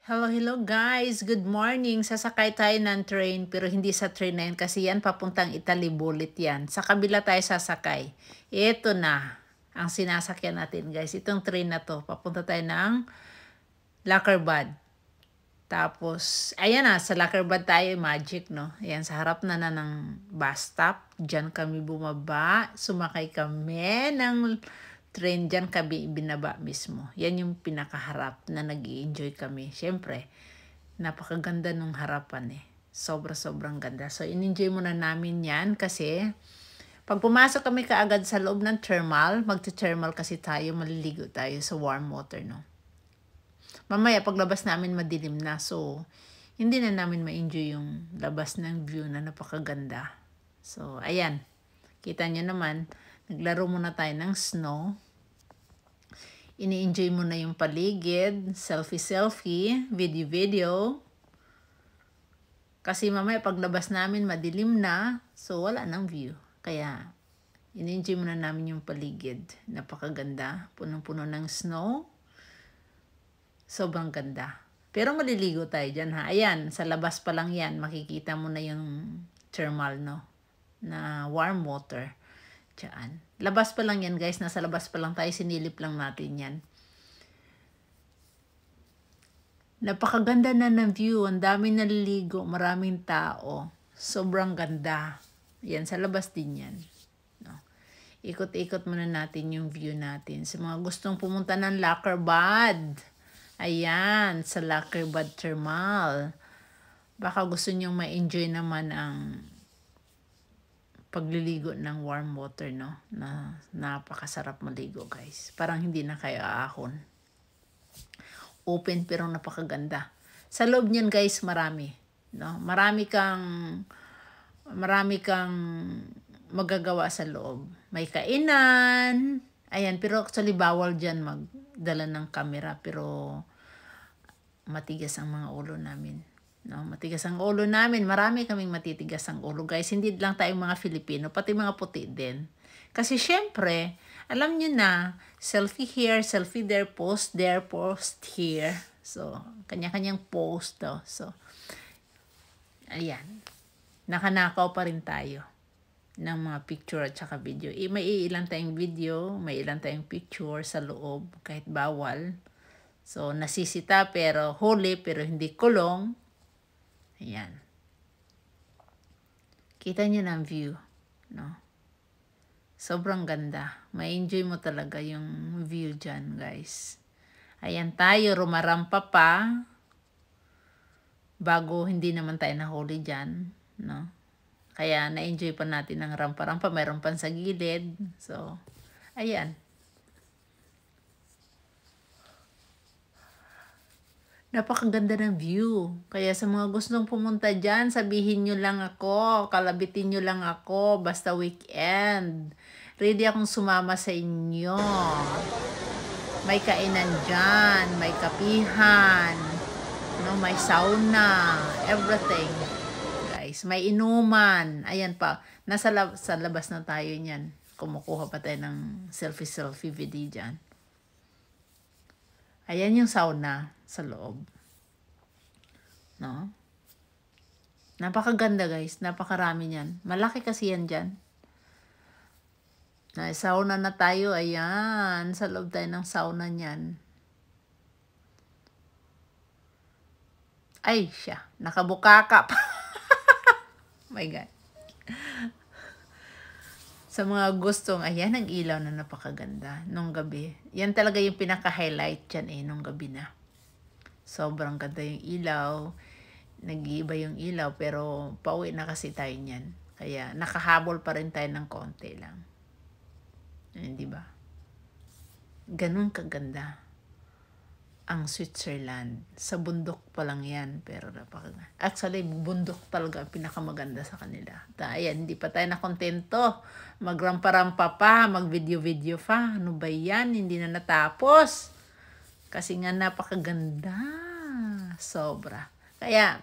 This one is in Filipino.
Hello, hello guys! Good morning! Sasakay tayo ng train pero hindi sa train na yan kasi yan papuntang Italy bullet yan. Sa kabila tayo sasakay. Ito na ang sinasakyan natin guys. Itong train na to. Papunta tayo ng Lackerbad. Tapos, ayan na, sa Lackerbad tayo, magic no. Ayan, sa harap na ng bus stop. Diyan kami bumaba. Sumakay kami ng train, dyan kami binaba mismo. Yan yung pinakaharap na nag-i-enjoy kami. Siyempre, napakaganda nung harapan eh. Sobrang ganda. So, in-enjoy muna namin yan kasi pag pumasok kami kaagad sa loob ng thermal, magte-thermal kasi tayo, maliligo tayo sa warm water, no? Mamaya, paglabas namin madilim na. So, hindi na namin ma-enjoy yung labas ng view na napakaganda. So, ayan. Kita nyo naman, naglaro muna tayo ng snow. Ini-enjoy mo na yung paligid, selfie, video. Kasi mamaya paglabas namin madilim na, so wala nang view. Kaya, ini-enjoy mo na namin yung paligid. Napakaganda, punong-puno ng snow. Sobrang ganda. Pero maliligo tayo dyan ha. Ayan, sa labas pa lang yan, makikita mo na yung thermal, no? Na warm water. Diyan. Labas pa lang yan guys. Nasa labas pa lang tayo. Sinilip lang natin yan. Napakaganda na ng view. Ang daming naliligo. Maraming tao. Sobrang ganda. Yan. Sa labas din yan. No? Ikot-ikot muna natin yung view natin. Sa mga gustong pumunta ng Lackerbad. Ayan. Sa Lackerbad Thermal. Baka gusto nyong ma-enjoy naman ang pagliligo ng warm water, no? Na napakasarap maligo, guys. Parang hindi na kayo aahon. Open pero napakaganda. Sa loob niyan, guys, marami, no? Marami kang magagawa sa loob. May kainan. Ayan, pero actually bawal diyan magdala ng camera, pero matigas ang mga ulo namin. No, matigas ang ulo namin. Marami kaming matitigas ang ulo, guys. Hindi lang tayong mga Filipino, pati mga puti din. Kasi syempre, alam nyo na, selfie here, selfie there, post here. So, kanya-kanyang post to. So, ayan. Nakanakaw pa rin tayo ng mga picture at saka video. May ilan tayong video, may ilan tayong picture sa loob, kahit bawal. So, nasisita pero huli, pero hindi kulong. Ayan. Kita niyo na ang view, no? Sobrang ganda. Ma-enjoy mo talaga yung view dyan, guys. Ayan tayo, rumarampa pa. Bago hindi naman tayo nahuli dyan, no? Kaya na-enjoy pa natin ang rampa-rampa. Mayroon pa sa gilid. So, ayan. Napakaganda ng view. Kaya sa mga gustong pumunta dyan, sabihin nyo lang ako, kalabitin nyo lang ako, basta weekend. Ready akong sumama sa inyo. May kainan dyan, may kapihan, no, may sauna, everything. Guys, may inuman. Ayan pa, sa labas na tayo niyan. Kumukuha pa tayo ng selfie video dyan. Ayan yung sauna sa loob. No? Napakaganda guys. Napakarami niyan. Malaki kasi yan dyan. Sauna na tayo. Ayan. Sa loob tayo ng sauna niyan. Ay, siya. Nakabukaka pa. My God. Sa mga gustong, ayan ang ilaw na napakaganda nung gabi. Yan talaga yung pinaka-highlight dyan nung gabi na. Sobrang ganda yung ilaw. Nag-iiba yung ilaw pero pauwi na kasi tayo niyan. Kaya nakahabol pa rin tayo ng konti lang. Hindi ba? Ganun kaganda ang Switzerland. Sa bundok pa lang yan. Pero actually, bundok talaga ang pinakamaganda sa kanila. Ayan, hindi pa tayo nakontento. Magrampa-rampa pa, mag-video pa. Ano ba yan? Hindi na natapos. Kasi nga napakaganda. Sobra. Kaya,